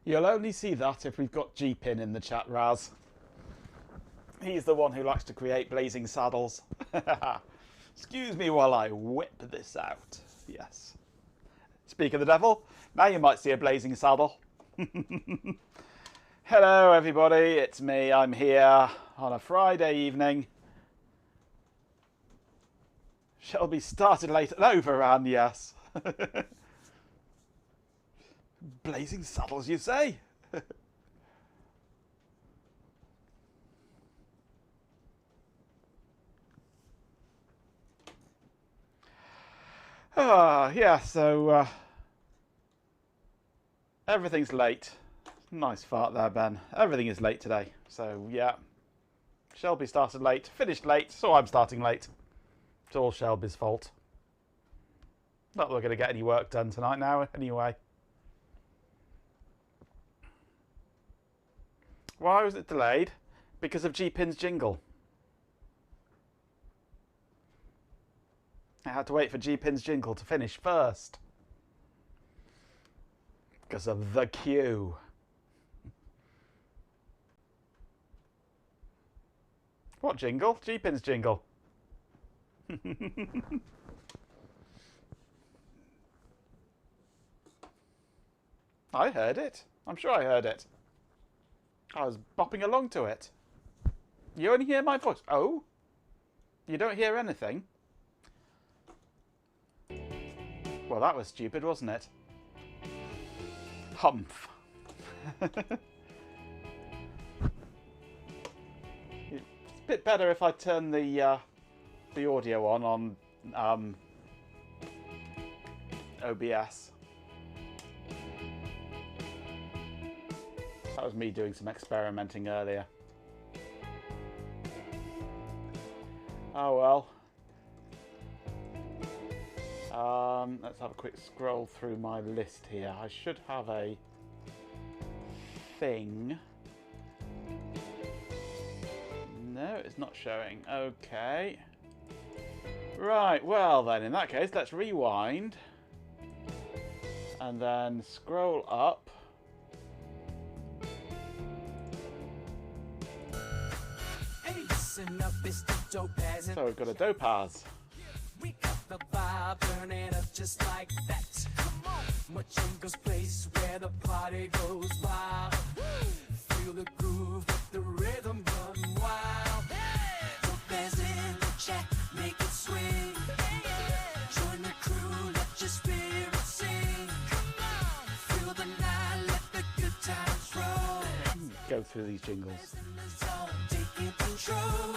You'll only see that if we've got G-Pin in the chat, Raz. He's the one who likes to create blazing saddles. Excuse me while I whip this out. Yes. Speak of the devil, now you might see a blazing saddle. Hello everybody, it's me. I'm here on a Friday evening. Shelby started late and overran, yes. Blazing saddles, you say? Yeah, so everything's late. Nice fart there, Ben. Everything is late today. So, yeah. Shelby started late, finished late, so I'm starting late. It's all Shelby's fault. Not that we're going to get any work done tonight now, anyway. Why was it delayed? Because of G-Pin's jingle. I had to wait for G-Pin's jingle to finish first. Because of the queue. What jingle? G-Pin's jingle. I heard it. I'm sure I heard it. I was bopping along to it. You only hear my voice. Oh? You don't hear anything? Well, that was stupid, wasn't it? Humph. It's a bit better if I turn the audio on OBS. That was me doing some experimenting earlier. Oh well. Let's have a quick scroll through my list here. I should have a thing. No, it's not showing. Okay. Right, well then, in that case, let's rewind. And then scroll up. So we've got a Dopaz. We got the vibe burning up just like that. Come on, Machinko's place where the party goes wild. Feel the groove, let the rhythm run wild. Topaz in the chat, make it swing. Join the crew, let your spirit sing. Come on, feel the night, let the good times roll. Go through these jingles. Taking control.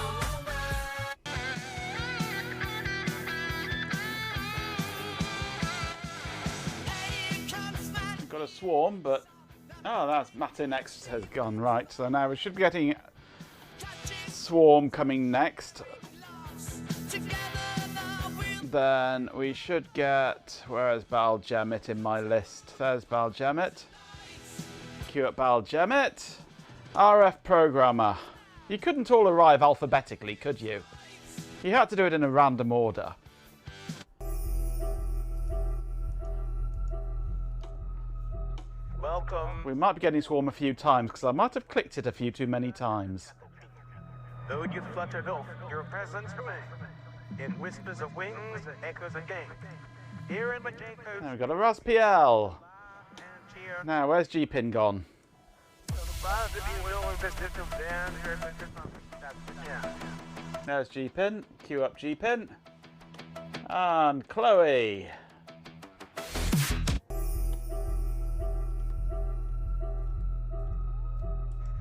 Got a swarm, but oh, that's Matinex has gone right. So now we should be getting swarm coming next. Then we should get, where is Balgemit in my list? There's Balgemit. Queue up Balgemit. RF programmer. You couldn't all arrive alphabetically, could you? You had to do it in a random order. Welcome. We might be getting swarm a few times because I might have clicked it a few too many times. Though you fluttered off, your presence remains. In whispers of wings, echoes again. Here in Machinko's. Now we've got a RASPL. Now, where's G-Pin gone? There's G-Pin. Queue up G-Pin. And Chloe.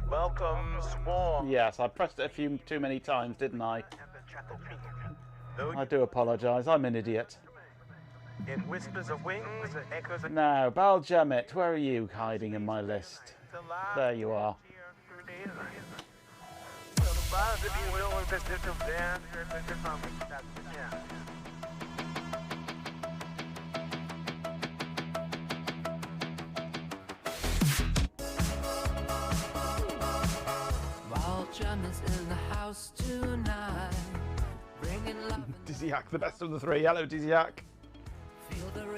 Welcome, Swarm. Yes, I pressed it a few too many times, didn't I? I do apologise. I'm an idiot. In whispers of wings, echoes again. Now, Balgemit, where are you hiding in my list? There you are. In the house tonight, bringing love. Dizzy Hack, the best of the three. Hello, Dizzy Hack.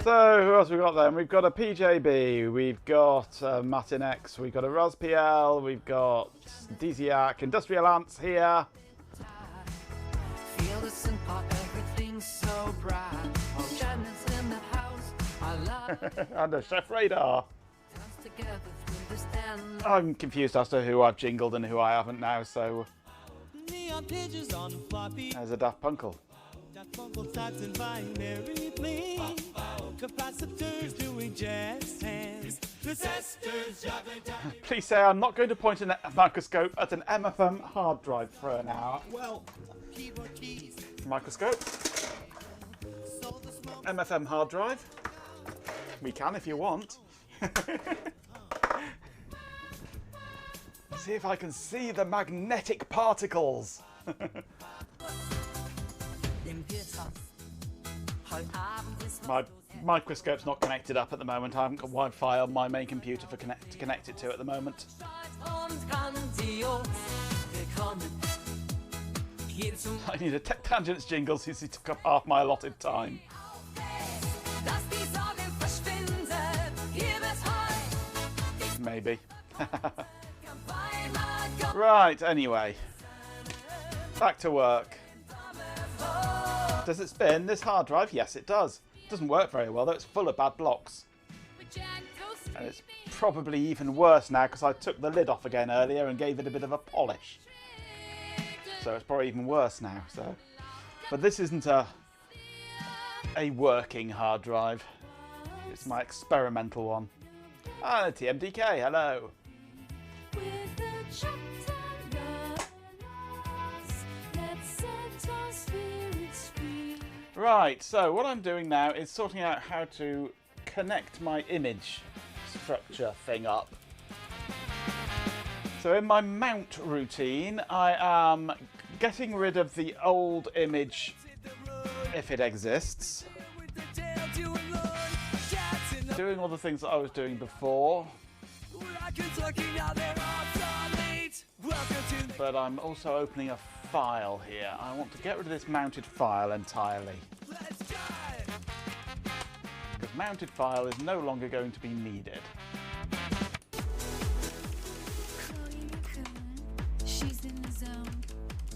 So, who else we got then? We've got a PJB, we've got Matin X, we've got a RosPL, we've got DZAC, Industrial Ants here. Feel the synth pop, everything's so bright. All Janet's in the house. I love And a Chef Radar. dance together through the stand. I'm confused as to who I've jingled and who I haven't now, so Neon pages on floppy. there's a Daft Punkle. That fungal types and binary bling. Capacitors doing jazz hands. Resistors driving down. Please say I'm not going to point a microscope at an MFM hard drive for an hour. Well, keyboard keys. Microscope, So the smoke. MFM hard drive. We can if you want. See if I can see the magnetic particles. My microscope's not connected up at the moment. I haven't got Wi-Fi on my main computer to connect it to at the moment. I need a Tech Tangents jingle since he took up half my allotted time. Maybe. Right, anyway. Back to work. Does it spin, this hard drive? Yes, it does. It doesn't work very well, though. It's full of bad blocks. And it's probably even worse now because I took the lid off again earlier and gave it a bit of a polish. So it's probably even worse now. So, but this isn't a working hard drive. It's my experimental one. Ah, TMDK, hello. Right, so what I'm doing now is sorting out how to connect my image structure thing up. So in my mount routine, I am getting rid of the old image if it exists. Doing all the things that I was doing before. But I'm also opening a file here. I want to get rid of this mounted file entirely. Because mounted file is no longer going to be needed. She's in the zone,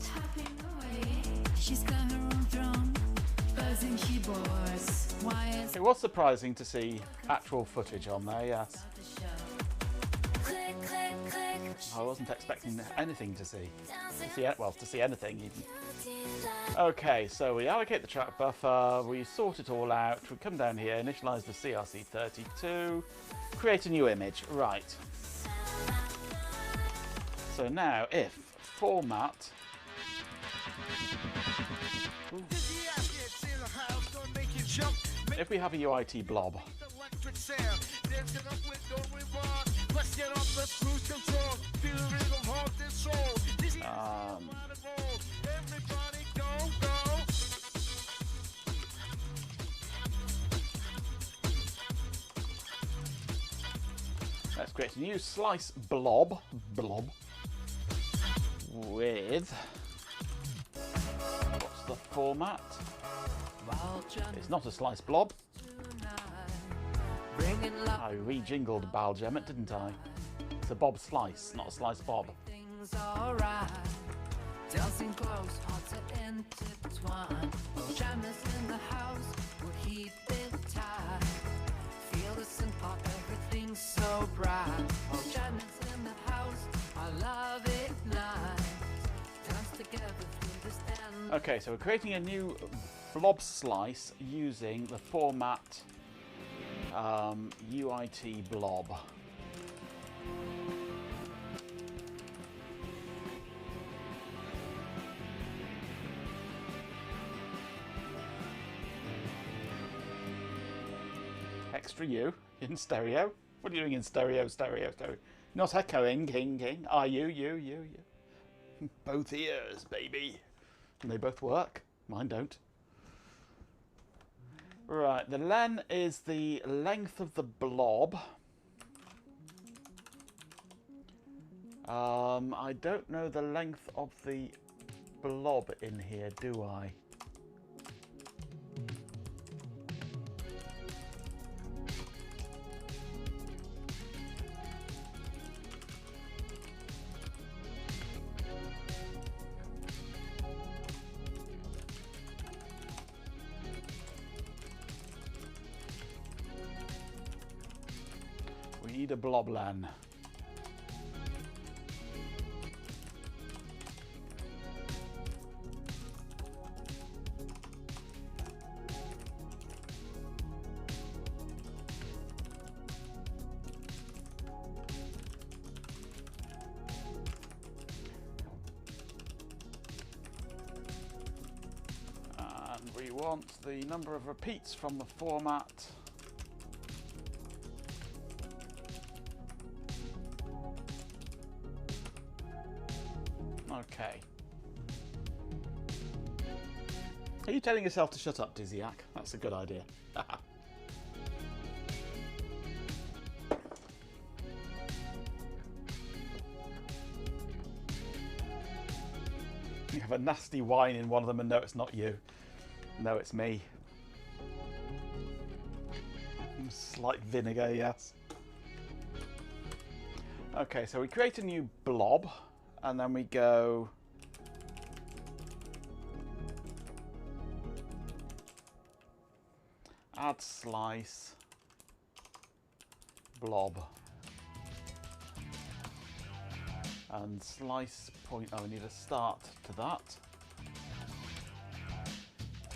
tapping away. She's got her own throne, buzzing keyboards. Wires It was surprising to see actual footage on there, yes. click, click, click. I wasn't expecting anything to see. To see anything even. Okay, so we allocate the track buffer, we sort it all out, we come down here, initialize the CRC32, create a new image. Right. So now if format if we have a UIT blob, let's create a new slice blob with, what's the format? It's not a slice blob. I re-jingled Baljemmet, didn't I? It's a bob slice, not a slice bob. Dancing close, hearts are intertwined. Jammers in the house, we'll keep it tight. Feel the synth pop, everything's so bright. Oh, jammers in the house, I love it nice. Dance together through the stand. Okay, so we're creating a new blob slice using the format UIT blob. Extra U in stereo? What are you doing in stereo? Not echoing, king. Are you. Both ears, baby. And they both work. Mine don't. Right, the len is the length of the blob. I don't know the length of the blob in here, do I? need a bloblen. And we want the number of repeats from the format. Okay. Are you telling yourself to shut up, Dizziac? That's a good idea. You have a nasty wine in one of them and no, it's not you. No, it's me. Slight vinegar, yes. Okay, so we create a new blob and then we go add slice blob and slice point. Oh, we need a start to that.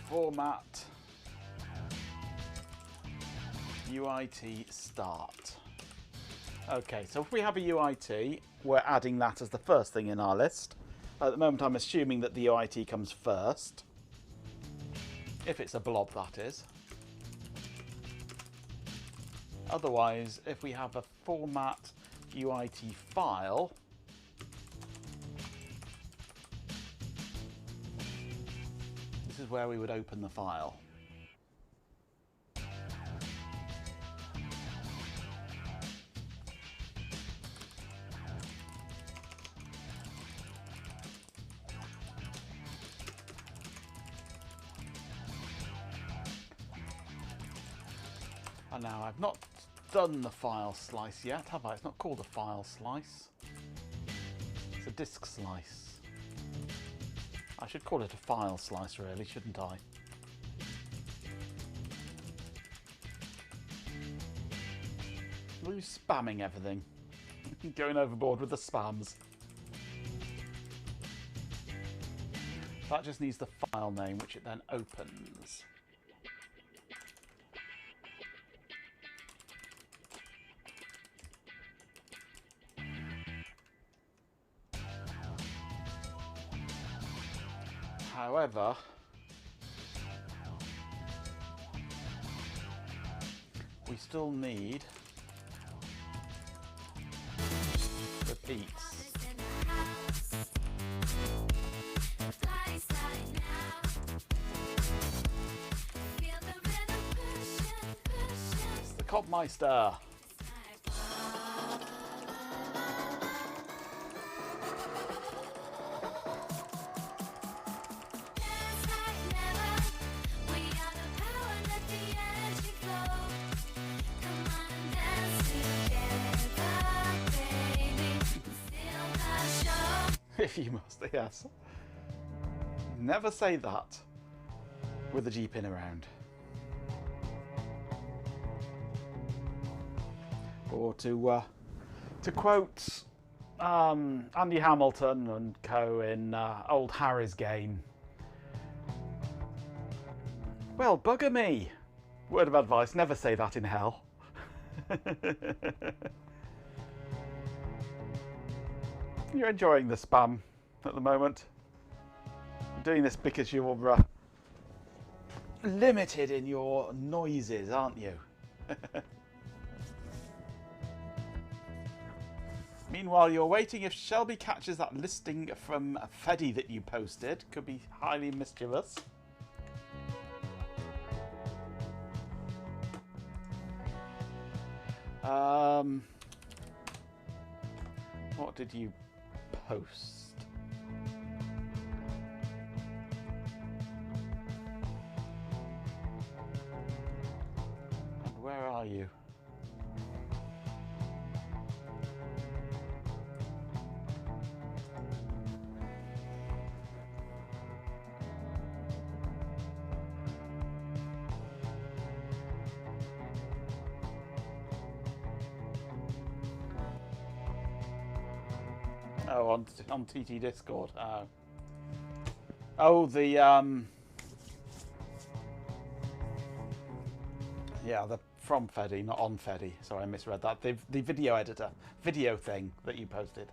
Format UIT start. Okay, so if we have a UIT, we're adding that as the first thing in our list. At the moment, I'm assuming that the UIT comes first. If it's a blob, that is. Otherwise, if we have a format UIT file, this is where we would open the file. And now I've not done the file slice yet, have I? It's not called a file slice. It's a disk slice. I should call it a file slice, really, shouldn't I? Are you spamming everything? Going overboard with the spams. That just needs the file name, which it then opens. However, we still need repeats. It's the Copmeister. If you must, yes. Never say that with the G pin around. Or to quote Andy Hamilton and co in Old Harry's game. Well, bugger me. Word of advice, never say that in hell. You're enjoying the spam at the moment. You're doing this because you're limited in your noises, aren't you? Meanwhile, you're waiting if Shelby catches that listing from Feddy that you posted. Could be highly mischievous. What did you post? And where are you? Oh, on TT Discord. Oh. Oh, the yeah, the from Feddy, not on Feddy. Sorry, I misread that. The video editor, video thing that you posted.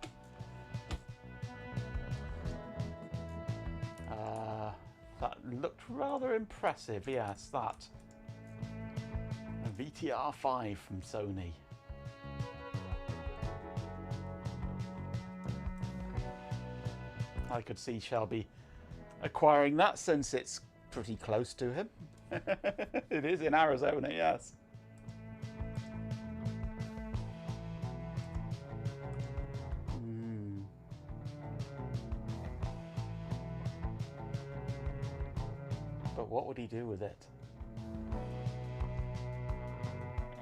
That looked rather impressive. Yes, that. A VTR5 from Sony. I could see Shelby acquiring that since it's pretty close to him. It is in Arizona, yes. But what would he do with it?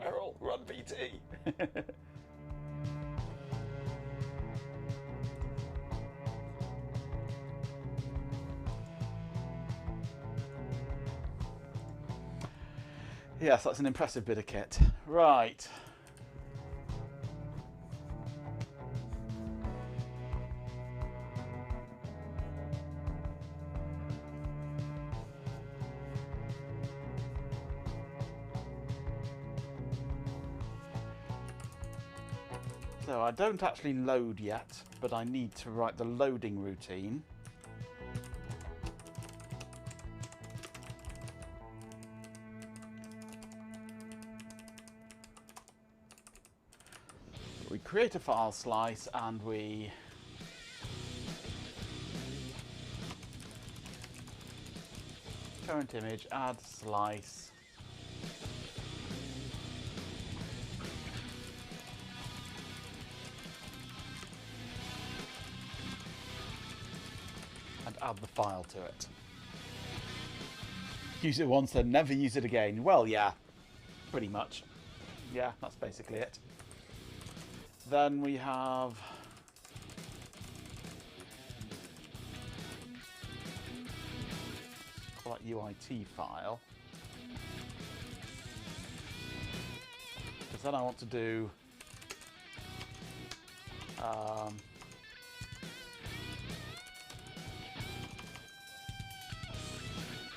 Errol, run VT! Yes, that's an impressive bit of kit. Right. So I don't actually load yet, but I need to write the loading routine. We create a file slice and we current image, add slice. And add the file to it. Use it once and never use it again. Well, yeah, pretty much. Yeah, that's basically it. Then we have call that UIT file. Because then I want to do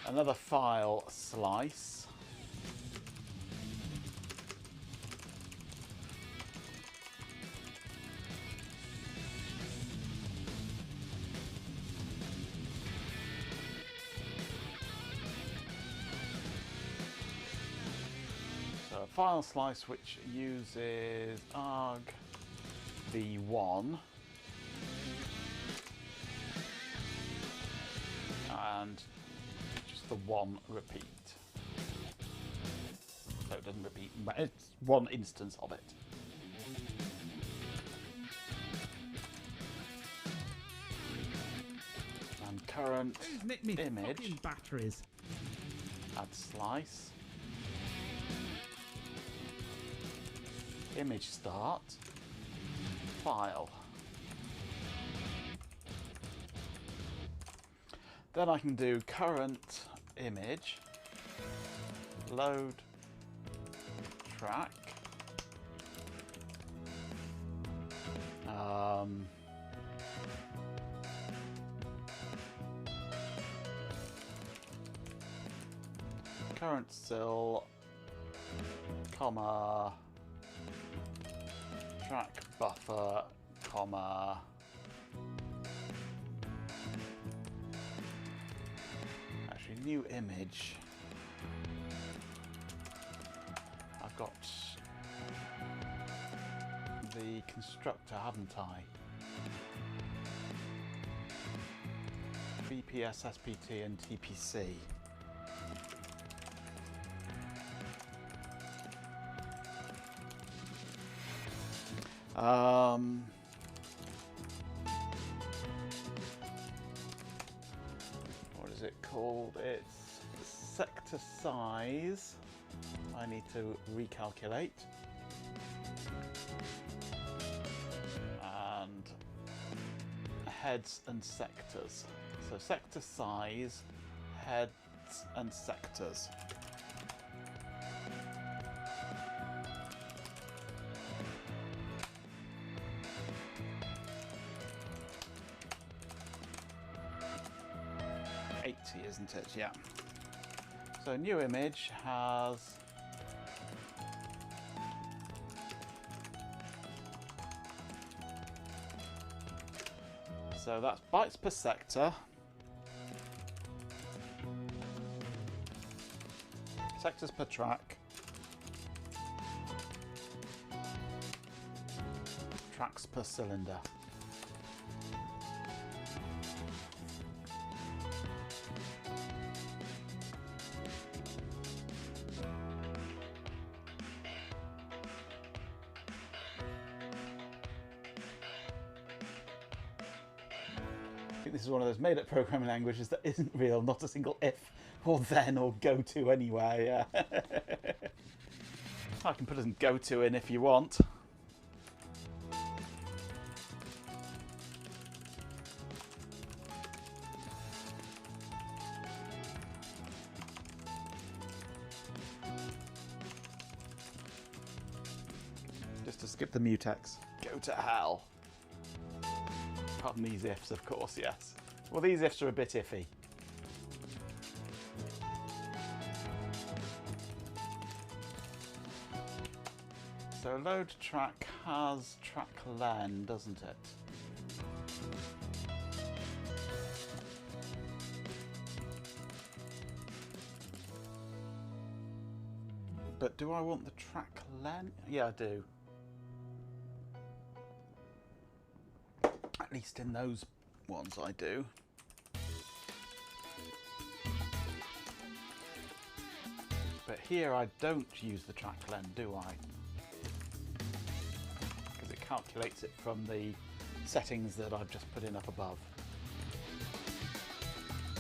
another file slice. So a file slice which uses argv1 and just the one repeat. So it doesn't repeat, but it's one instance of it. And current image, batteries. add slice, image start, file. Then I can do current image, load track, current still, comma, track buffer, comma, actually new image. I've got the constructor, haven't I? BPS, SPT and TPC. What is it called? It's sector size. I need to recalculate. And heads and sectors. So sector size, heads and sectors. 80, isn't it? Yeah. So new image has so that's bytes per sector. Sectors per track. Tracks per cylinder. I think this is one of those made-up programming languages that isn't real, not a single if or then or go to anyway. I can put a go to in if you want. Just to skip the mutex. Go to hell. Pardon these ifs, of course, yes. Well, these ifs are a bit iffy. So load track has track len, doesn't it? But do I want the track len? Yeah, I do. At least in those ones I do. But here I don't use the track len, do I? Because it calculates it from the settings that I've just put in up above.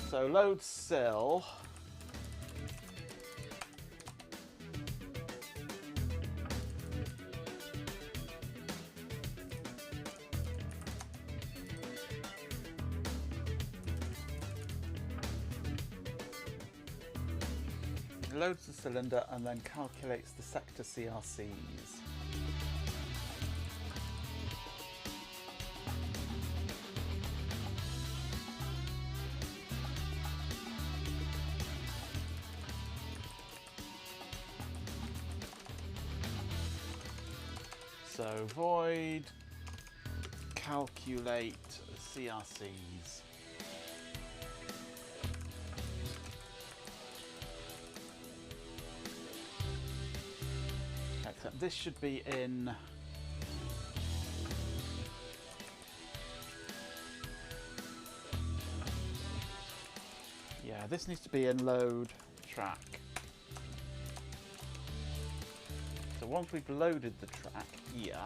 So load sil. Loads the cylinder and then calculates the sector CRCs. So void calculate CRCs. Except this should be in this needs to be in load track. So once we've loaded the track here,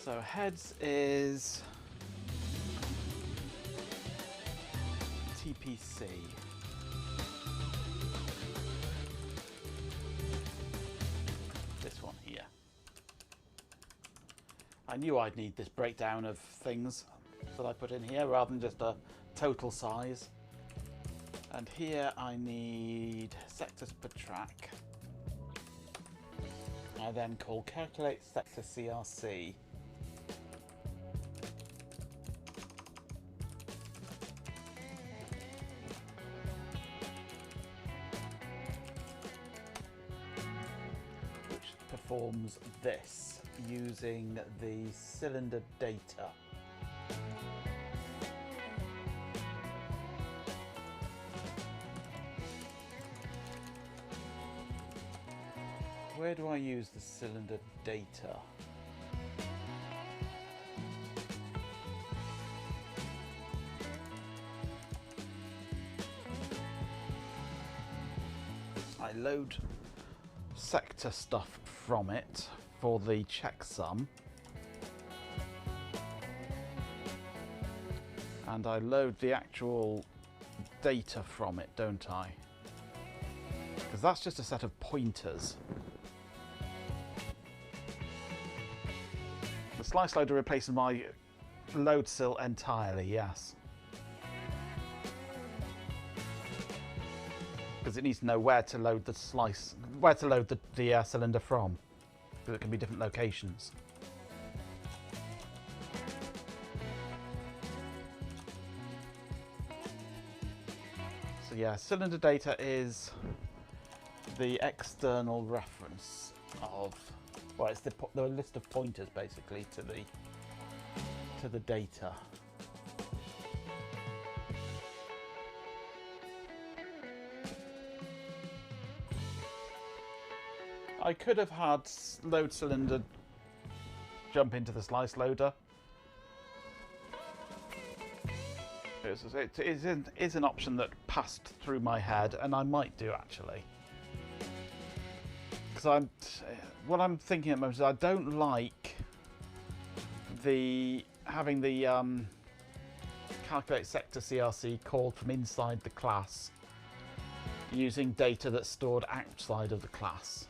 so heads is TPC. This one here. I knew I'd need this breakdown of things that I put in here rather than just a total size. And here I need sectors per track. I then call calculate sector CRC. Performs this using the cylinder data. Where do I use the cylinder data? I load sector stuff from it for the checksum, and I load the actual data from it, don't I? Because because that's just a set of pointers. The slice loader replaces my load sill entirely, yes. Because it needs to know where to load the cylinder from, because it can be different locations. So yeah, cylinder data is the external reference of, well, it's the list of pointers basically to the data. I could have had load cylinder jump into the slice loader. It is an option that passed through my head, and I might do actually. Because what I'm thinking at the moment is I don't like having the calculate sector CRC called from inside the class using data that's stored outside of the class.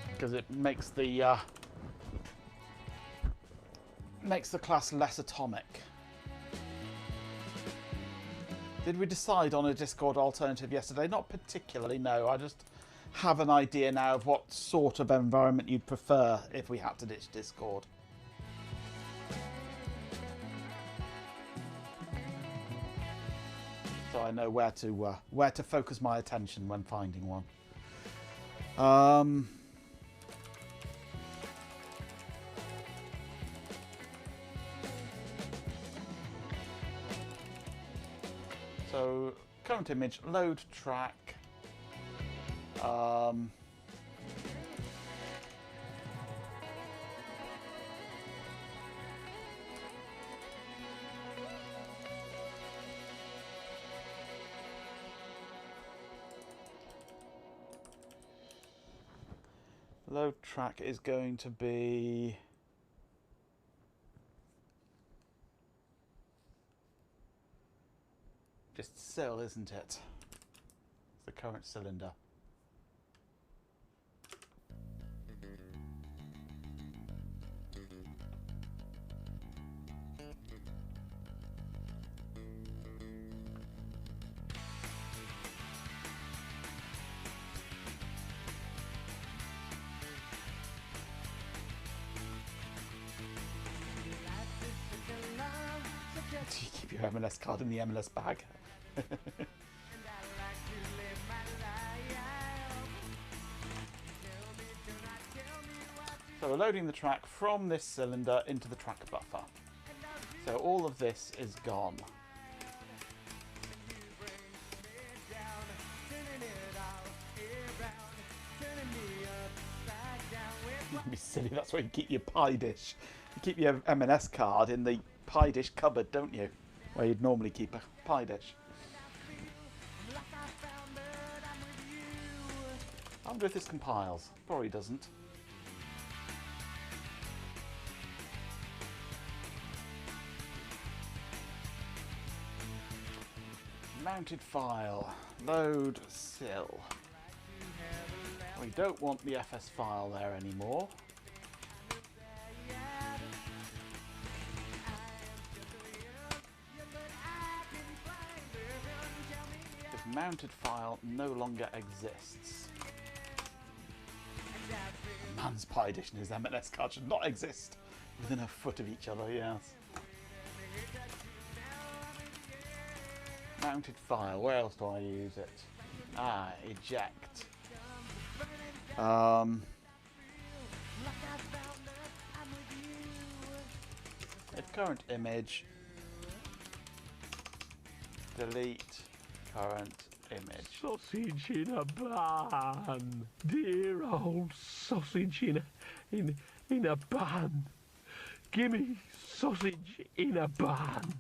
Because it makes the class less atomic. Did we decide on a Discord alternative yesterday? Not particularly, no. I just have an idea now of what sort of environment you'd prefer if we had to ditch Discord. So I know where to focus my attention when finding one. So, current image, load track. Load track is going to be just sill, isn't it? It's the current cylinder. You keep your MLS card in the MLS bag. So we're loading the track from this cylinder into the track buffer. So all of this is gone. That'd be silly, that's where you keep your pie dish. You keep your M&S card in the pie dish cupboard, don't you? Where you'd normally keep a pie dish. I wonder if this compiles. Probably doesn't. Mounted file. Load sill. We don't want the FS file there anymore. This mounted file no longer exists. A man's pie dish and his M&S card should not exist within a foot of each other, yes. Mounted file, where else do I use it? Ah, eject. If current image, delete current image. Sausage in a bun, dear old sausage in a bun. Gimme sausage in a bun.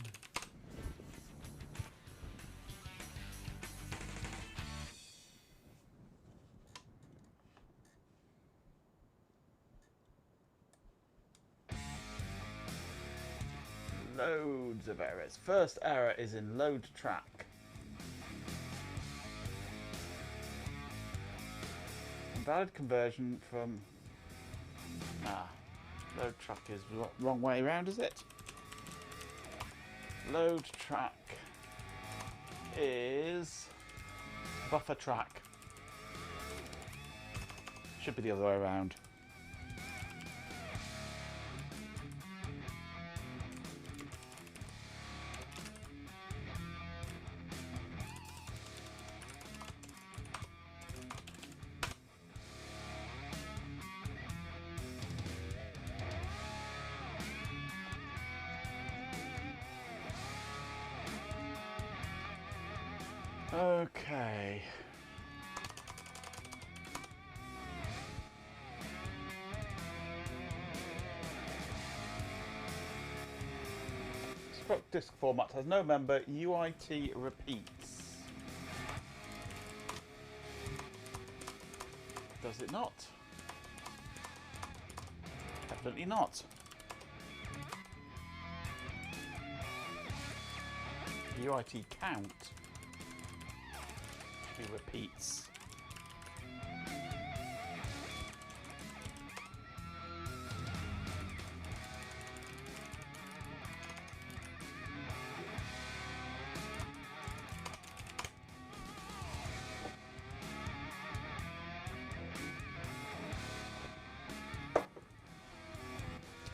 loads of errors. First error is in load track. Invalid conversion from... load track is wrong way around, is it? Load track is buffer track. Should be the other way around. Okay. Spoke disk format has no member. UIT repeats. Does it not? Definitely not. UIT count. Repeats.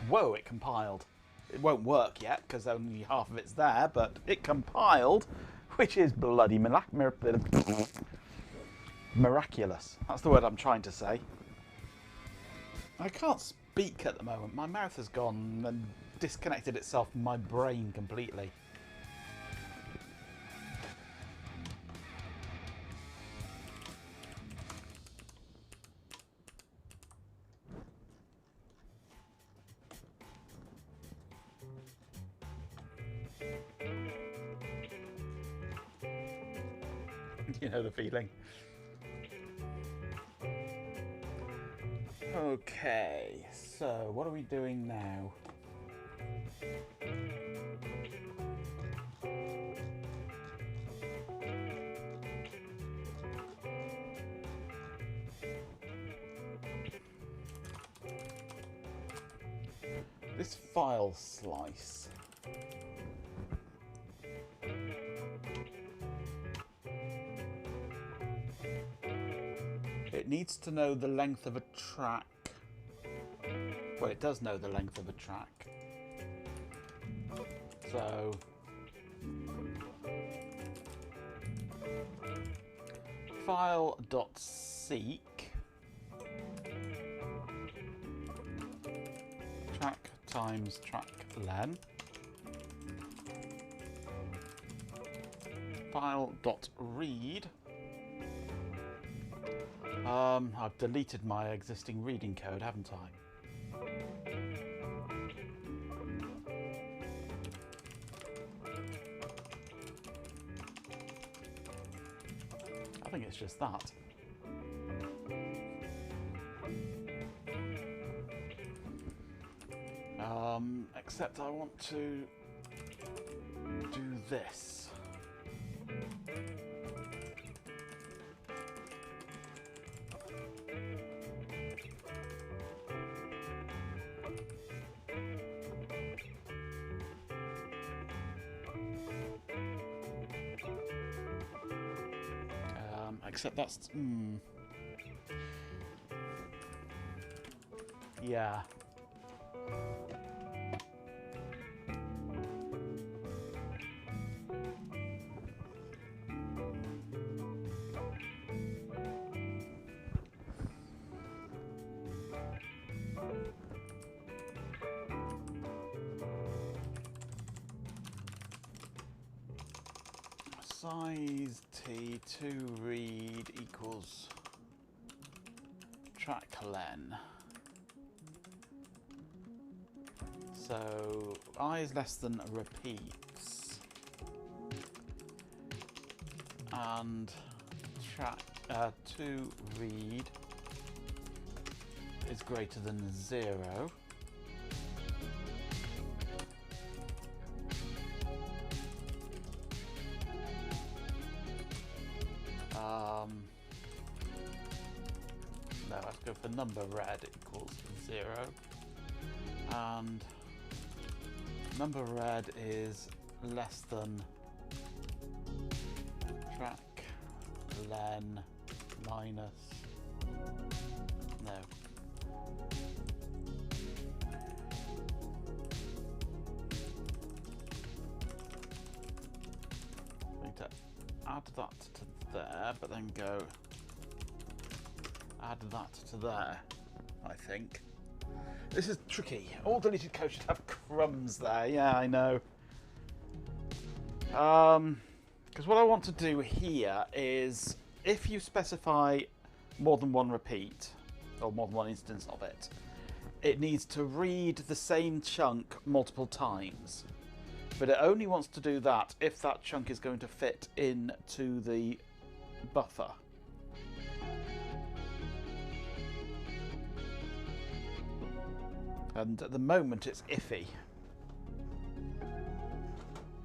Whoa, it compiled. It won't work yet because only half of it's there, but it compiled, which is bloody miraculous. That's the word I'm trying to say. I can't speak at the moment. My mouth has gone and disconnected itself from my brain completely. You know the feeling. Okay, so what are we doing now? This file slice. It needs to know the length of a track. Well, it does know the length of a track. So file.seek track times track len. File.read. I've deleted my existing reading code, haven't I? I think it's just that. Except I want to do this. Except that's... Yeah. Size T to read equals track len. So I is less than repeats, and track to read is greater than 0. No, let's go for number red equals 0. And number red is less than track len minus, no. Need to add that to there, but then go add that to there, I think. This is tricky. All deleted code should have crumbs there. Yeah, I know. Because what I want to do here is, if you specify more than one repeat, or more than one instance of it, it needs to read the same chunk multiple times. But it only wants to do that if that chunk is going to fit into the buffer. And at the moment it's iffy.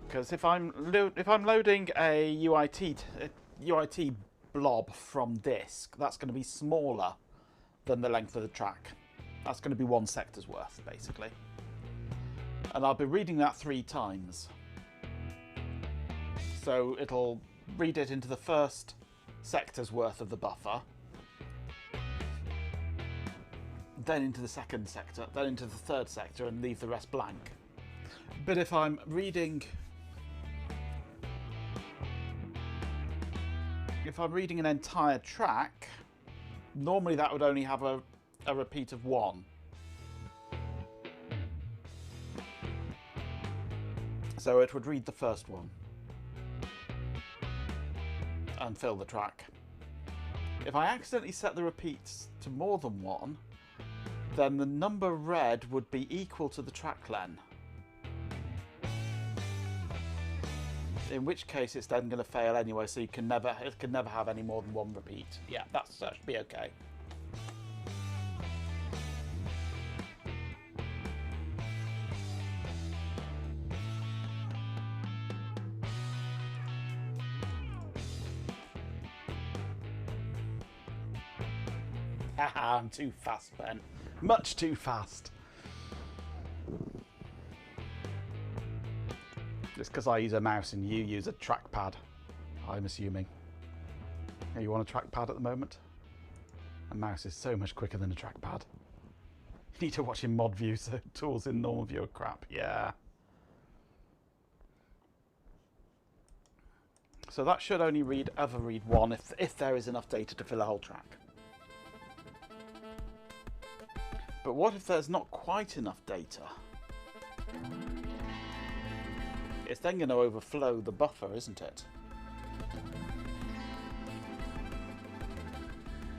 Because if I'm loading a UIT blob from disk, that's going to be smaller than the length of the track. That's going to be 1 sector's worth, basically. And I'll be reading that 3 times. So it'll read it into the first sector's worth of the buffer, then into the second sector, then into the third sector, and leave the rest blank. But if I'm reading an entire track, normally that would only have a repeat of 1. So it would read the first one and fill the track. If I accidentally set the repeats to more than 1, then the number red would be equal to the track len. In which case it's then going to fail anyway, so it can never have any more than 1 repeat. Yeah, that should be okay. Haha, I'm too fast, Ben. Much too fast. It's because I use a mouse and you use a trackpad, I'm assuming. You want a trackpad at the moment? A mouse is so much quicker than a trackpad. You need to watch in mod view, so tools in normal view are crap. Yeah. So that should only read 1 if there is enough data to fill a whole track. But what if there's not quite enough data? It's then going to overflow the buffer, isn't it?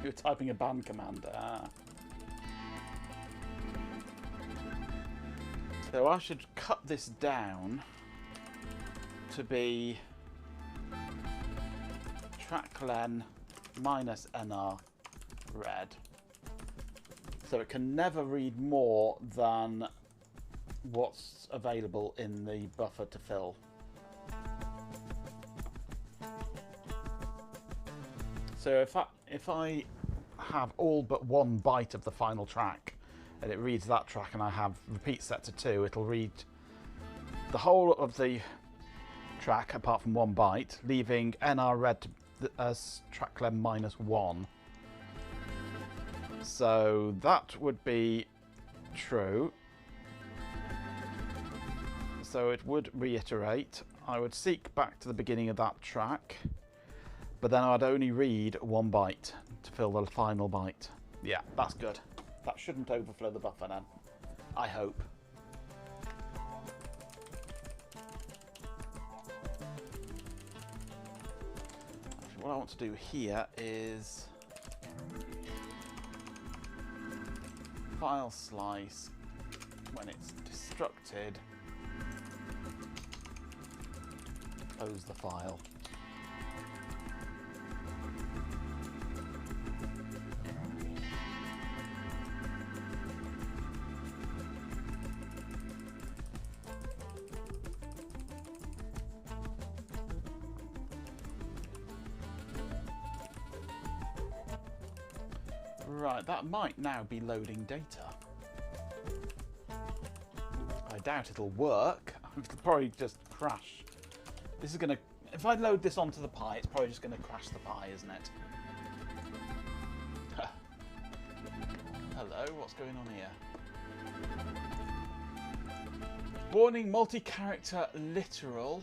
You're typing a ban command. So I should cut this down to be track len minus nr red. So it can never read more than what's available in the buffer to fill. So if I have all but 1 byte of the final track and it reads that track and I have repeat set to 2, it'll read the whole of the track apart from 1 byte, leaving nr red as track len minus 1. So that would be true. So it would reiterate. I would seek back to the beginning of that track, but then I'd only read 1 byte to fill the final byte. Yeah, that's good. That shouldn't overflow the buffer then, I hope. Actually, what I want to do here is file slice when it's destructed, close the file. Right, that might now be loading data. I doubt it'll work. It'll probably just crash. This is gonna... If I load this onto the Pi, it's probably just gonna crash the Pi, isn't it? Hello, what's going on here? Warning, multi-character literal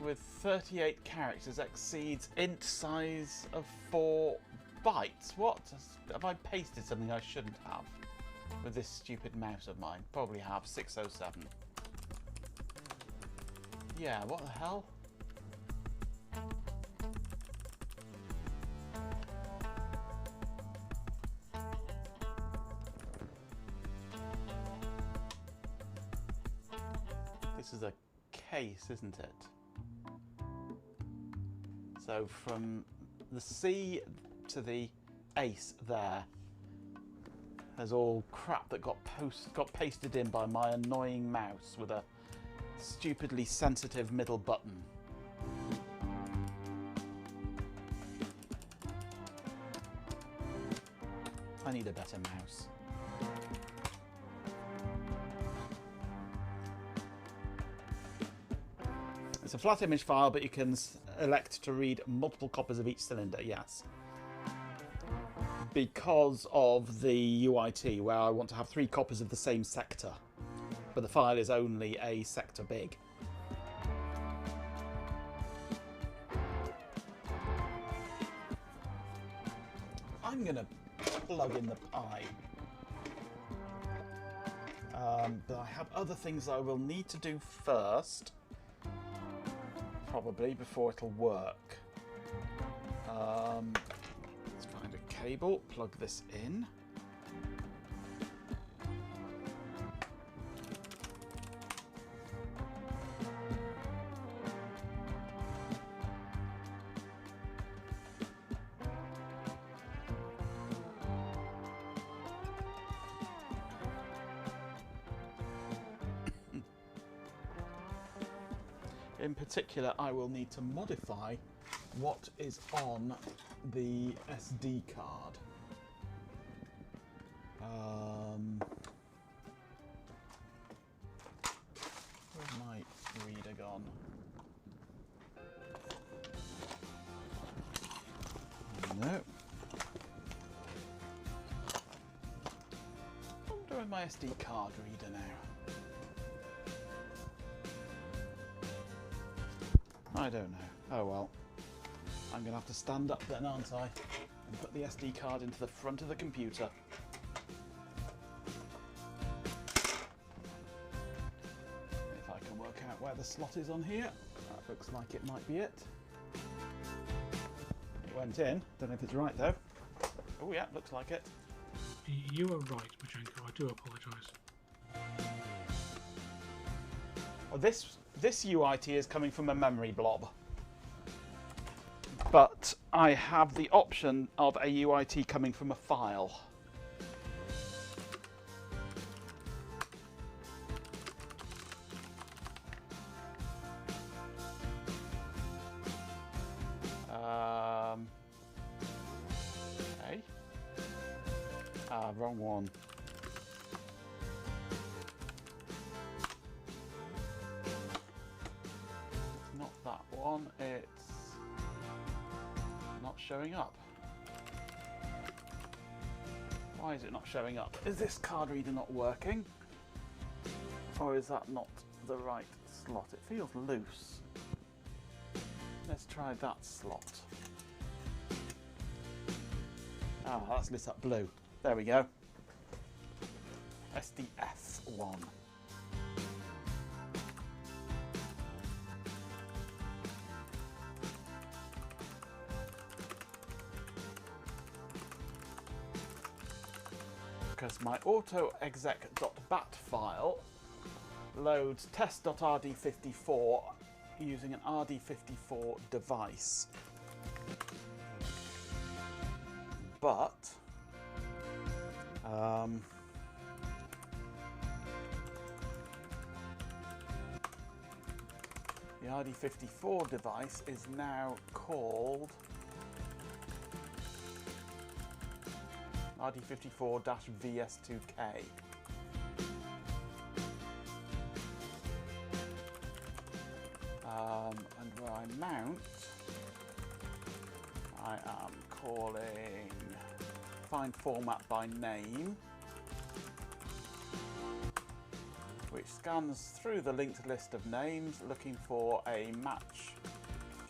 with 38 characters exceeds int size of 4 bytes. What? Have I pasted something I shouldn't have with this stupid mouse of mine? Probably have. 607. Yeah, what the hell? This is a case, isn't it? So from the C to the ace there's all crap that got pasted in by my annoying mouse with a stupidly sensitive middle button. I need a better mouse. It's a flat image file, but you can elect to read multiple copies of each cylinder, yes. Because of the UIT, where I want to have 3 copies of the same sector, but the file is only a sector big. I'm going to plug in the Pi. But I have other things I will need to do first. Probably before it'll work. Let's find a cable, plug this in. In particular, I will need to modify what is on the SD card. Where's my reader gone? No. What am I doing with my SD card reader now? I don't know. Oh well. I'm going to have to stand up then, aren't I? And put the SD card into the front of the computer. If I can work out where the slot is on here. That looks like it might be it. It went in. Don't know if it's right though. Oh yeah, looks like it. You are right, Majenko. I do apologise. Well, this UIT is coming from a memory blob. But I have the option of a UIT coming from a file. Okay. Wrong one. Not that one, it's not showing up. Why is it not showing up? Is this card reader not working? Or is that not the right slot? It feels loose. Let's try that slot. Ah, that's lit up blue. There we go. SDF1. Because my autoexec.bat file loads test.rd54 using an RD54 device. But the RD54 device is now called RD54-VS2K. And where I mount, I am calling find format by name, which scans through the linked list of names looking for a match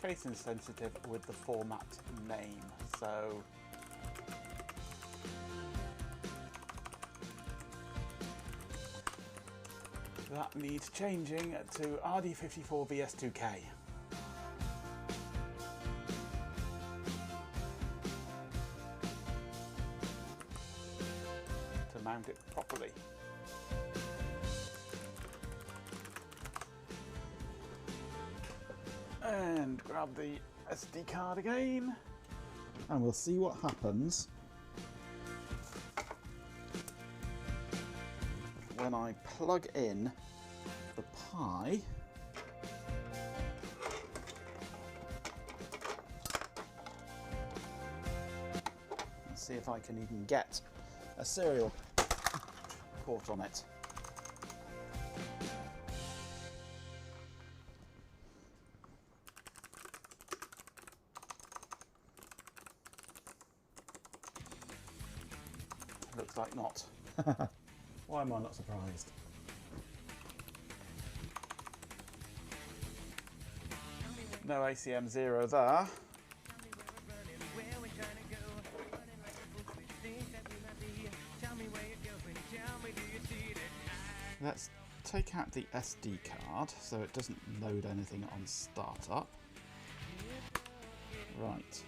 case insensitive with the format name. So that needs changing to RD54-VS2K. To mount it properly. And grab the SD card again, and we'll see what happens when I plug in the Pi and see if I can even get a serial port on it. Looks like not. Why am I not surprised? No ACM0 there. Let's take out the SD card so it doesn't load anything on startup. Right.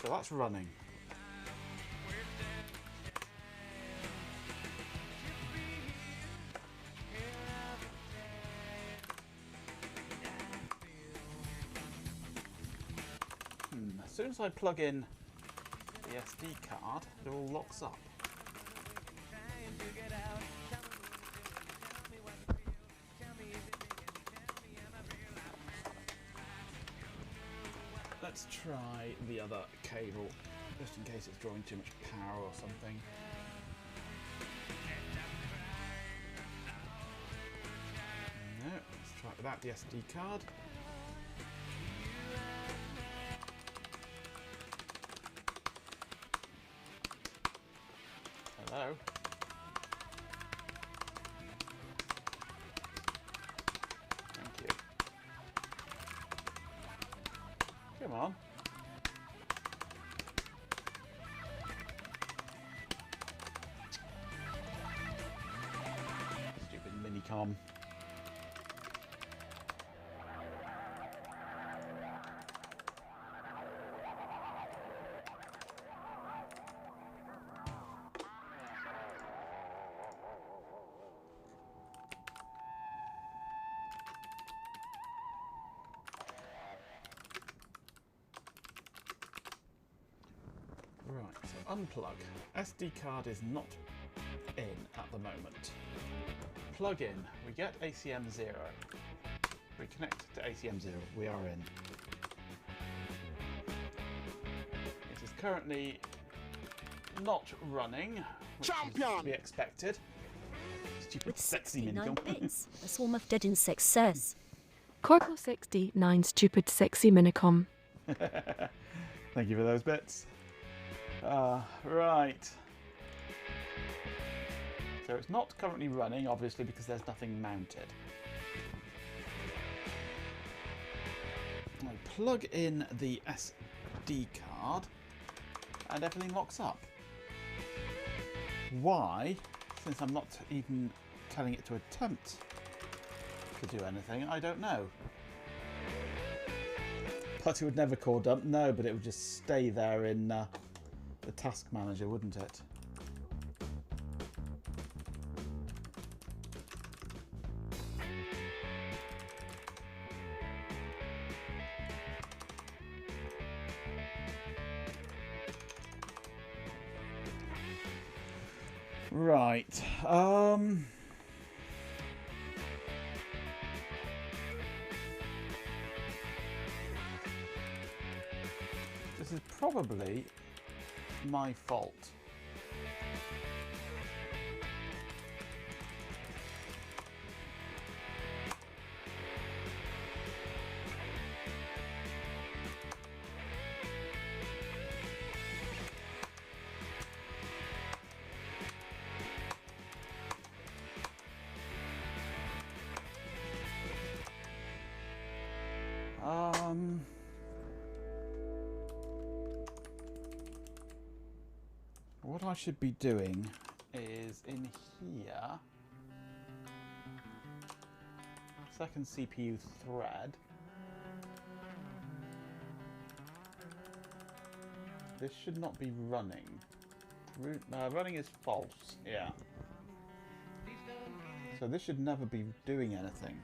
So that's running. As soon as I plug in the SD card, it all locks up. Let's try the other cable, just in case it's drawing too much power or something. No, let's try it without the SD card. Hello. Thank you. Come on. Stupid minicom. Right, so unplug. SD card is not in at the moment. Plug in, we get ACM0. We connect to ACM0, we are in. It is currently not running, which is to be expected. Stupid With sexy 69 minicom. bits, a swarm of dead insects says. Corporal 69 stupid sexy minicom. Thank you for those bits. Right. So it's not currently running, obviously, because there's nothing mounted. I plug in the SD card and everything locks up. Why? Since I'm not even telling it to attempt to do anything, I don't know. But it would never core dump, no, but it would just stay there in the task manager, wouldn't it? Right. This is probably my fault. I should be doing is in here, second CPU thread. This should not be running. Running is false, yeah. So this should never be doing anything.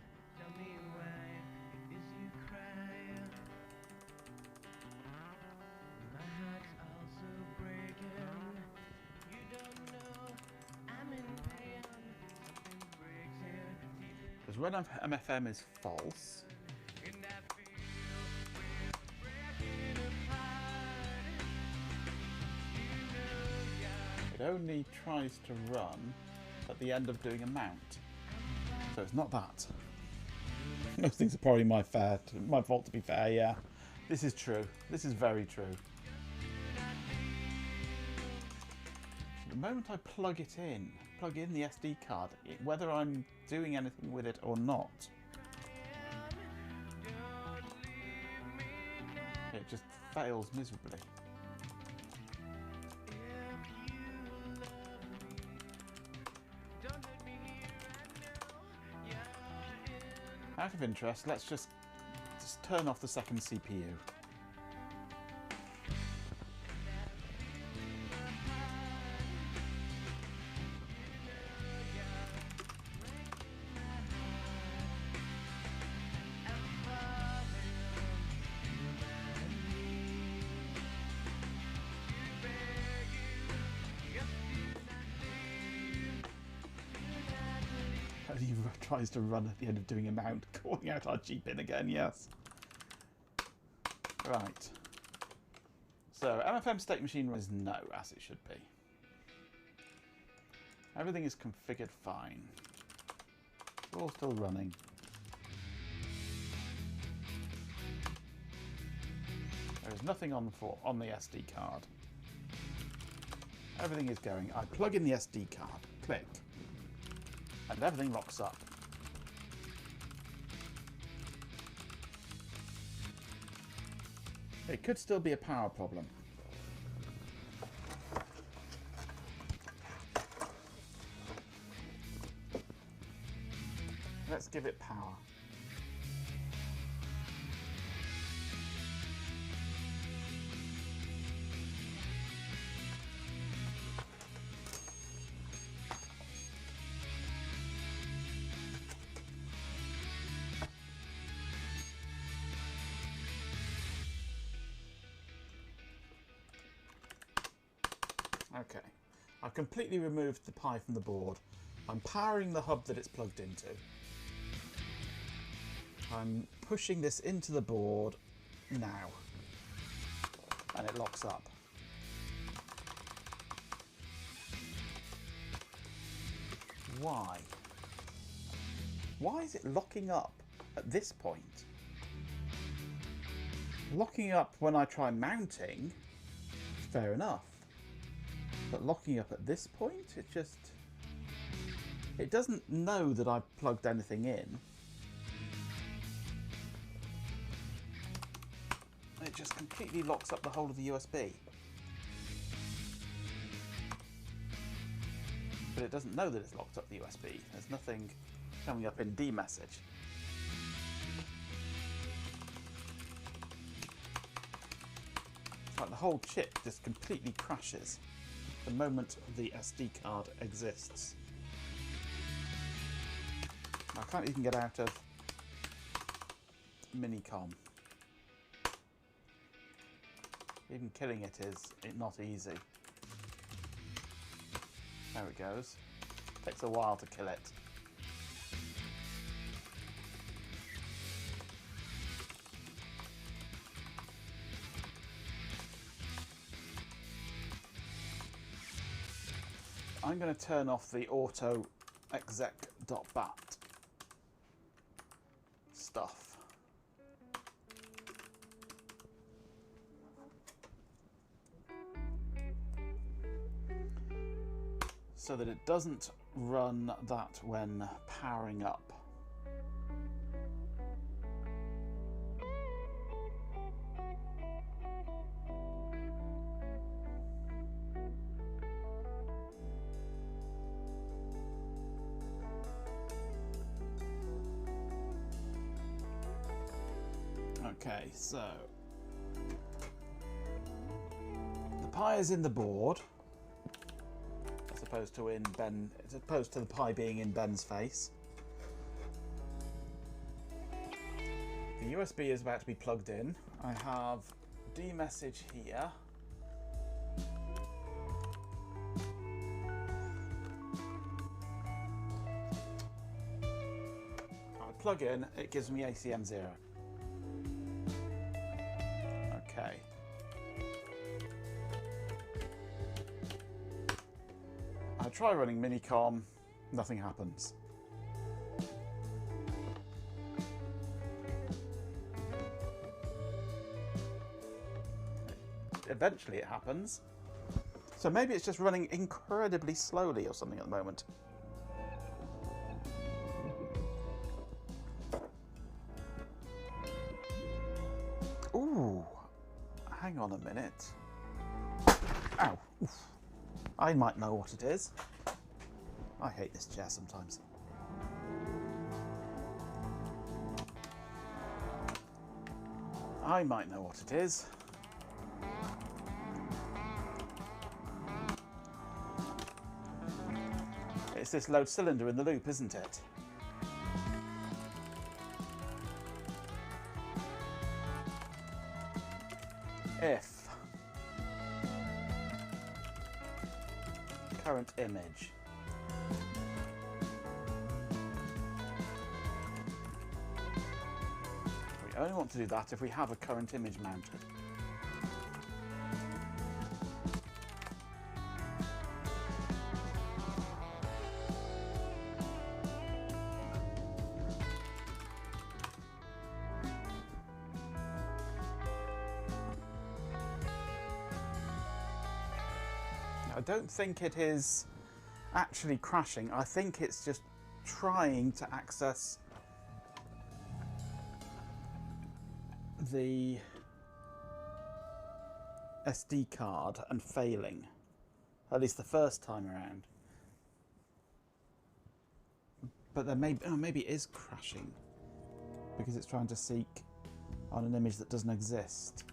Because run MFM is false. It only tries to run at the end of doing a mount. So it's not that. Those things are probably my fault to be fair, yeah. This is true. This is very true. The moment I plug in the SD card, whether I'm doing anything with it or not, it just fails miserably. Out of interest, let's just turn off the second CPU. He tries to run at the end of doing a mount, calling out our G pin again, yes. Right. So, MFM state machine is no, as it should be. Everything is configured fine. It's all still running. There is nothing on the SD card. Everything is going. I plug in the SD card, click, and everything locks up. It could still be a power problem. Let's give it power. Okay, I've completely removed the Pi from the board. I'm powering the hub that it's plugged into. I'm pushing this into the board now, and it locks up. Why? Why is it locking up at this point? Locking up when I try mounting, fair enough. But locking up at this point, it doesn't know that I've plugged anything in. It just completely locks up the whole of the USB. But it doesn't know that it's locked up the USB. There's nothing coming up in D message. It's like the whole chip just completely crashes the moment the SD card exists. I can't even get out of Minicom. Even killing it is not easy. There it goes. Takes a while to kill it. I'm going to turn off the auto exec.bat stuff. So that it doesn't run that when powering up. Okay, so the pie is in the board, as opposed to the pie being in Ben's face. The USB is about to be plugged in. I have D-message here. I plug in, it gives me ACM0. Okay. I try running Minicom, nothing happens. Eventually it happens. So maybe it's just running incredibly slowly or something at the moment. Ooh, hang on a minute. Ow. Oof. I might know what it is. I hate this chair sometimes. I might know what it is. It's this load cylinder in the loop, isn't it? If current image we only want to do that if we have a current image mounted. I don't think it is actually crashing. I think it's just trying to access the SD card and failing, at least the first time around. But there maybe it is crashing because it's trying to seek on an image that doesn't exist.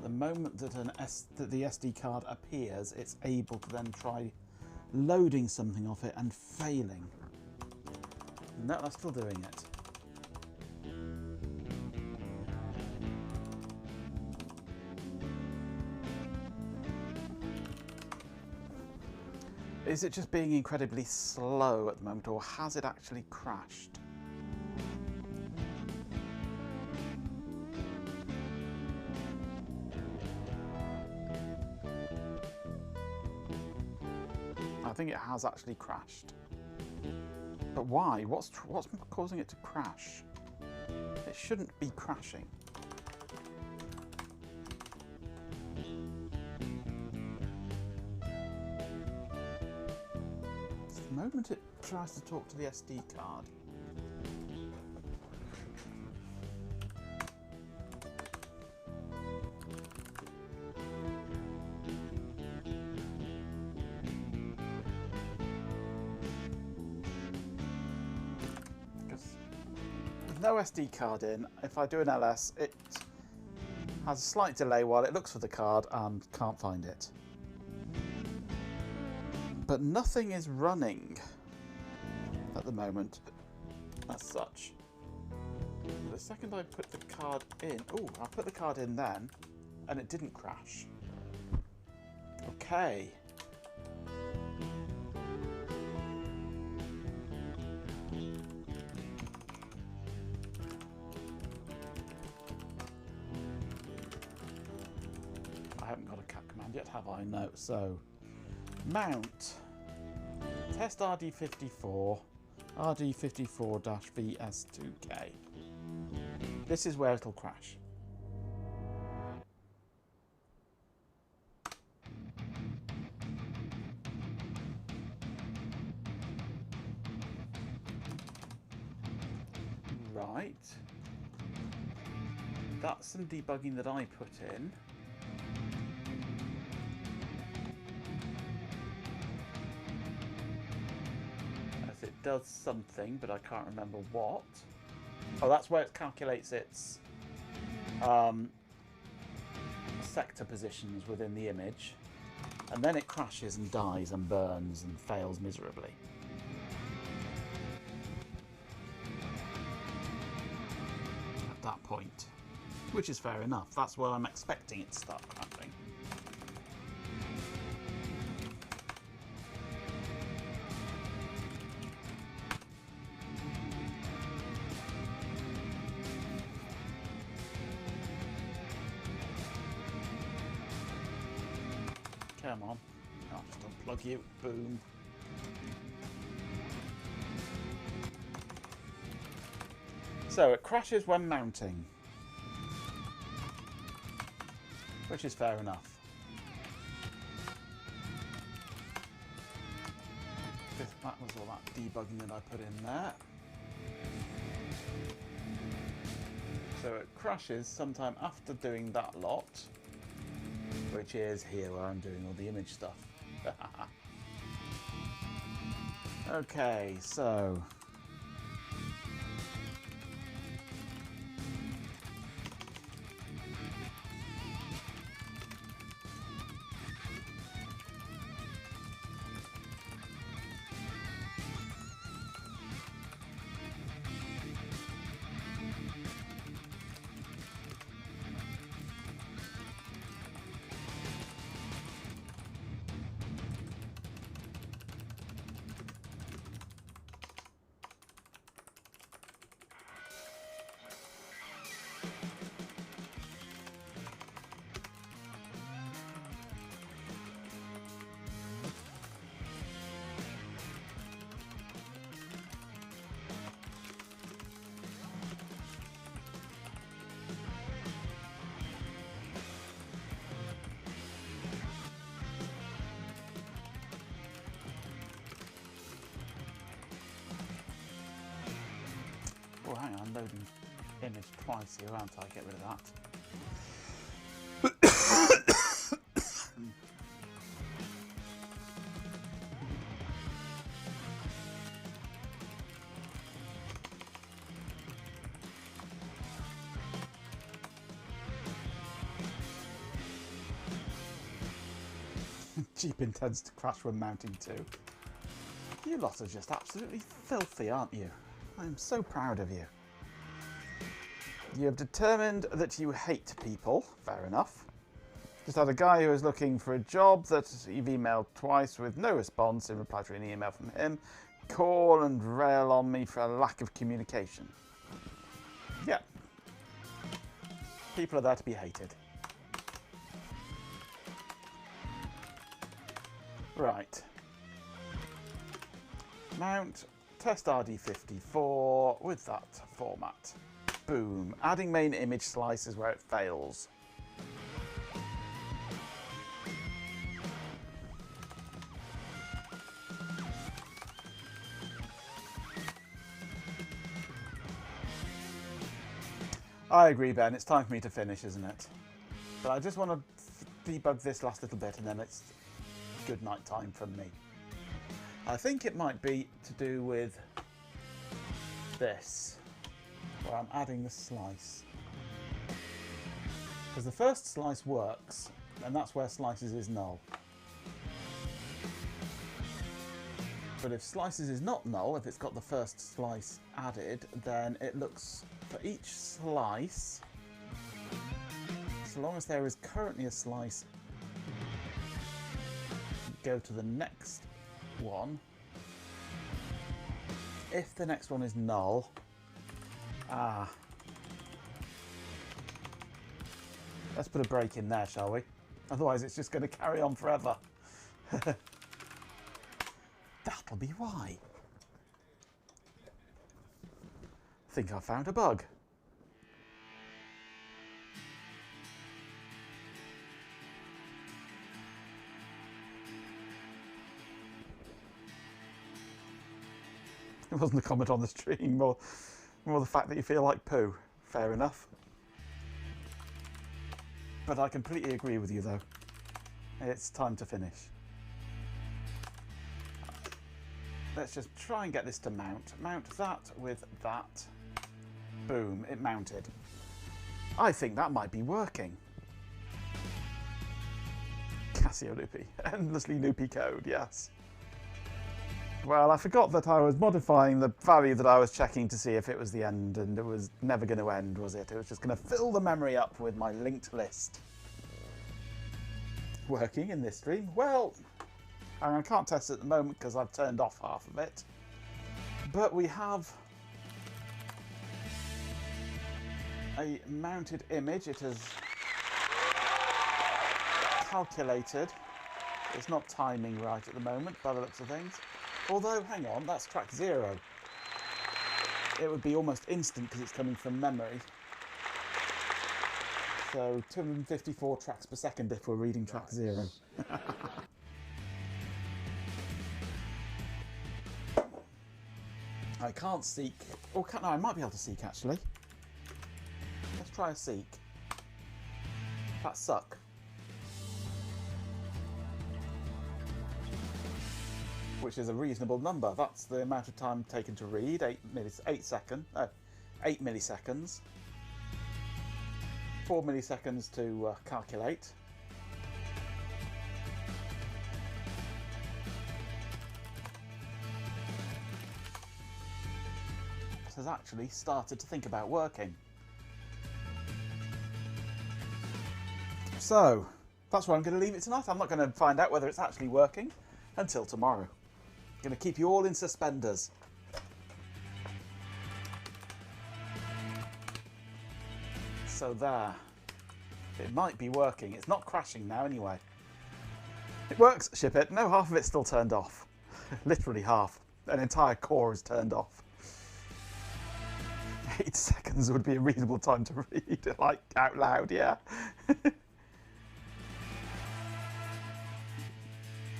The moment that the SD card appears, it's able to then try loading something off it and failing. No, I'm still doing it. Is it just being incredibly slow at the moment, or has it actually crashed? I think it has actually crashed. But why? What's causing it to crash? It shouldn't be crashing. The moment it tries to talk to the SD card. No SD card in. If I do an LS, it has a slight delay while it looks for the card and can't find it. But nothing is running at the moment as such. The second I put the card in, I put the card in then, and it didn't crash. Okay. I haven't got a cat command yet, have I? No. So, mount test RD54, RD54-VS2K. This is where it'll crash. that's some debugging that I put in. As it does something, but I can't remember what. Oh, that's where it calculates its sector positions within the image. And then it crashes and dies and burns and fails miserably. At that point. Which is fair enough. That's where I'm expecting it to start crashing. Come on. I'll just unplug you. Boom. So it crashes when mounting. Which is fair enough. That was all that debugging that I put in there. So it crashes sometime after doing that lot. Which is here where I'm doing all the image stuff. Okay, so oh, hang on, loading image twice here, aren't I? Get rid of that. Jeep intends to crash when mounting too. You lot are just absolutely filthy, aren't you? I'm so proud of you. You have determined that you hate people. Fair enough. Just had a guy who was looking for a job that you've emailed twice with no response in reply to an email from him. Call and rail on me for a lack of communication. Yeah. People are there to be hated. Right. Mount test RD54 with that format. Boom. Adding main image slices where it fails. I agree, Ben. It's time for me to finish, isn't it? But I just want to debug this last little bit and then it's good night time from me. I think it might be to do with this, where I'm adding the slice. Because the first slice works, and that's where slices is null. But if slices is not null, if it's got the first slice added, then it looks for each slice, so long as there is currently a slice, go to the next one. If the next one is null, let's put a break in there, shall we? Otherwise it's just going to carry on forever. That'll be why. I think I found a bug. It wasn't a comment on the stream, more the fact that you feel like poo. Fair enough. But I completely agree with you though. It's time to finish. Let's just try and get this to mount. Mount that with that. Boom, it mounted. I think that might be working. Casio loopy. Endlessly loopy code, yes. Well, I forgot that I was modifying the value that I was checking to see if it was the end, and it was never going to end, was it? It was just going to fill the memory up with my linked list. Working in this stream? Well, I can't test it at the moment because I've turned off half of it. But we have a mounted image. It is calculated. It's not timing right at the moment by the looks of things. Although, hang on, that's track 0. It would be almost instant because it's coming from memory. So 254 tracks per second if we're reading track 0. I can't seek. Oh, no, I might be able to seek actually. Let's try a seek. That suck. Which is a reasonable number. That's the amount of time taken to read. 8 milliseconds. 4 milliseconds to calculate. It has actually started to think about working. So, that's where I'm going to leave it tonight. I'm not going to find out whether it's actually working until tomorrow. I'm going to keep you all in suspenders. So there. It might be working. It's not crashing now anyway. It works, ship it. No, half of it's still turned off. Literally half. An entire core is turned off. 8 seconds would be a reasonable time to read, like out loud, yeah.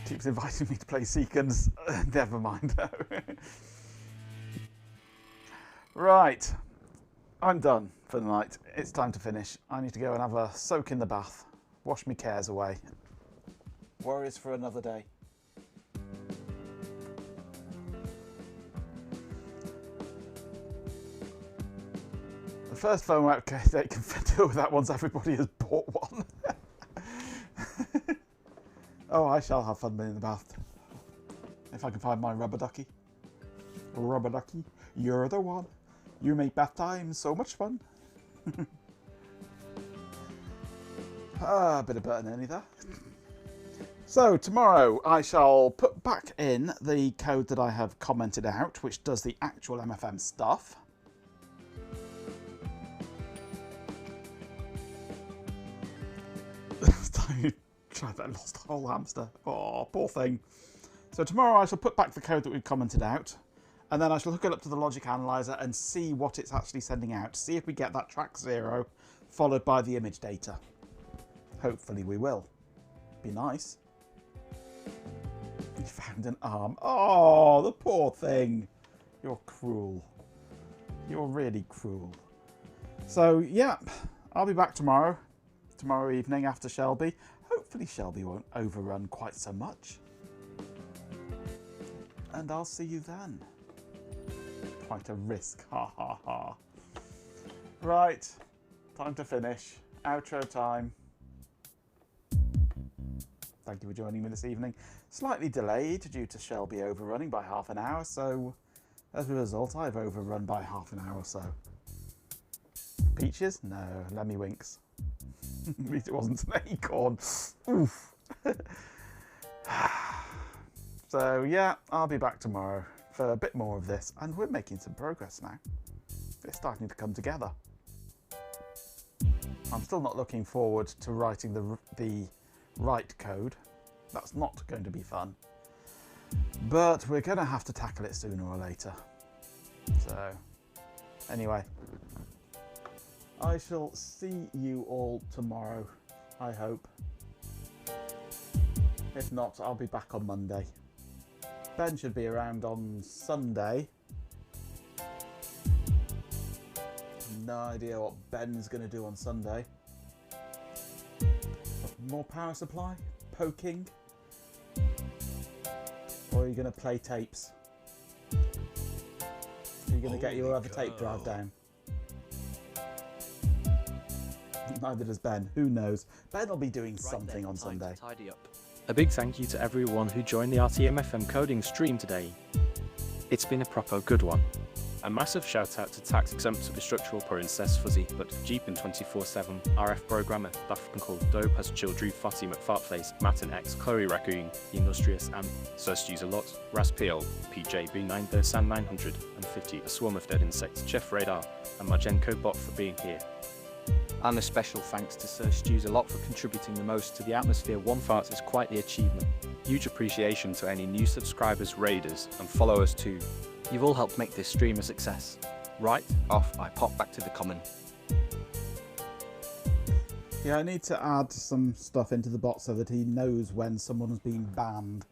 Keeps inviting me to play Seekins. Never mind though. Right. I'm done for the night. It's time to finish. I need to go and have a soak in the bath. Wash my cares away. Worries for another day. The first phone update they can deal with that once everybody has bought one. Oh, I shall have fun in the bath. If I can find my rubber ducky. Rubber ducky, you're the one. You make bath time so much fun. A bit of burn any there. So tomorrow I shall put back in the code that I have commented out, which does the actual MFM stuff. Tried that, lost a whole hamster. Oh, poor thing. So tomorrow I shall put back the code that we've commented out, and then I shall hook it up to the logic analyzer and see what it's actually sending out. See if we get that track 0 followed by the image data. Hopefully we will. Be nice. You found an arm. Oh, the poor thing. You're cruel. You're really cruel. So, yeah, I'll be back tomorrow evening after Shelby. Hopefully Shelby won't overrun quite so much. And I'll see you then. Quite a risk, ha ha ha. Right, time to finish. Outro time. Thank you for joining me this evening. Slightly delayed due to Shelby overrunning by half an hour, so as a result I've overrun by half an hour or so. Peaches? No, Lemmy Winks. At least it wasn't an acorn. Oof. So yeah, I'll be back tomorrow for a bit more of this, and we're making some progress now. It's starting to come together. I'm still not looking forward to writing the right code. That's not going to be fun. But we're going to have to tackle it sooner or later. So, anyway. I shall see you all tomorrow, I hope. If not, I'll be back on Monday. Ben should be around on Sunday. No idea what Ben's going to do on Sunday. More power supply? Poking? Or are you going to play tapes? Are you going to get your other tape drive down? Neither does Ben. Who knows? Ben will be doing something on Sunday. Tidy up. A big thank you to everyone who joined the RTmFM Coding stream today. It's been a proper good one. A massive shout out to tax exempt structural princess fuzzy but Jeepin 24/7 RF programmer Daft called Dope has Childrew Fatty McFartface Matin X Chloe Raccoon Industrious and Surst Use a Lot Raspiel PJB 9 San 950 A Swarm of Dead Insects Chef Radar and Majenko Bot for being here. And a special thanks to Sir Stews a lot for contributing the most to the atmosphere. One fart is quite the achievement. Huge appreciation to any new subscribers, raiders and followers too. You've all helped make this stream a success. Right, off I pop back to the common. Yeah, I need to add some stuff into the bot so that he knows when someone has been banned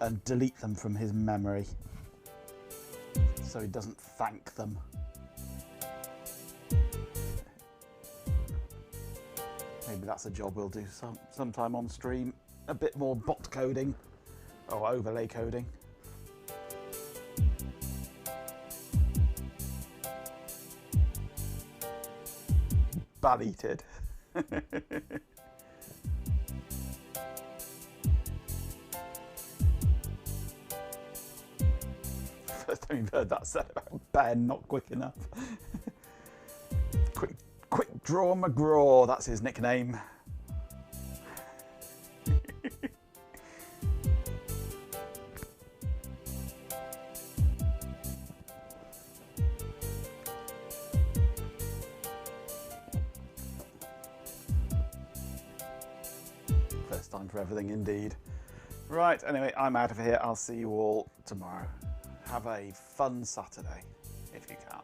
and delete them from his memory. So he doesn't thank them. Maybe that's a job we'll do sometime on stream. A bit more bot coding or overlay coding. Balleted. First time you've heard that said about Ben not quick enough. Quick Draw McGraw, that's his nickname. First time for everything indeed. Right, anyway, I'm out of here. I'll see you all tomorrow. Have a fun Saturday, if you can.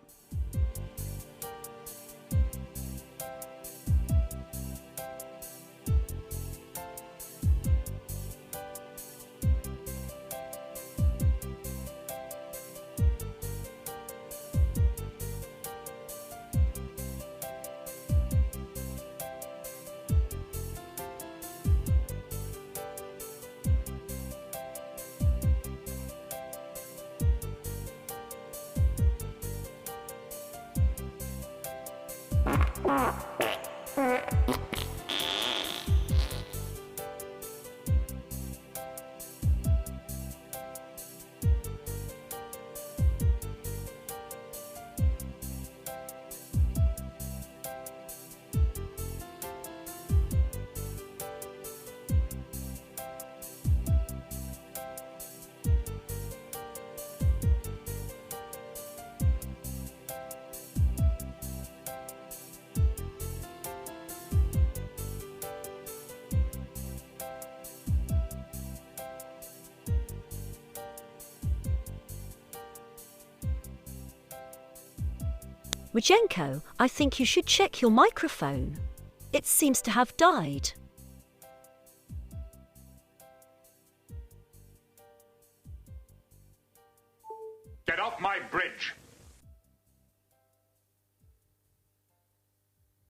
Majenko, I think you should check your microphone. It seems to have died. Get off my bridge!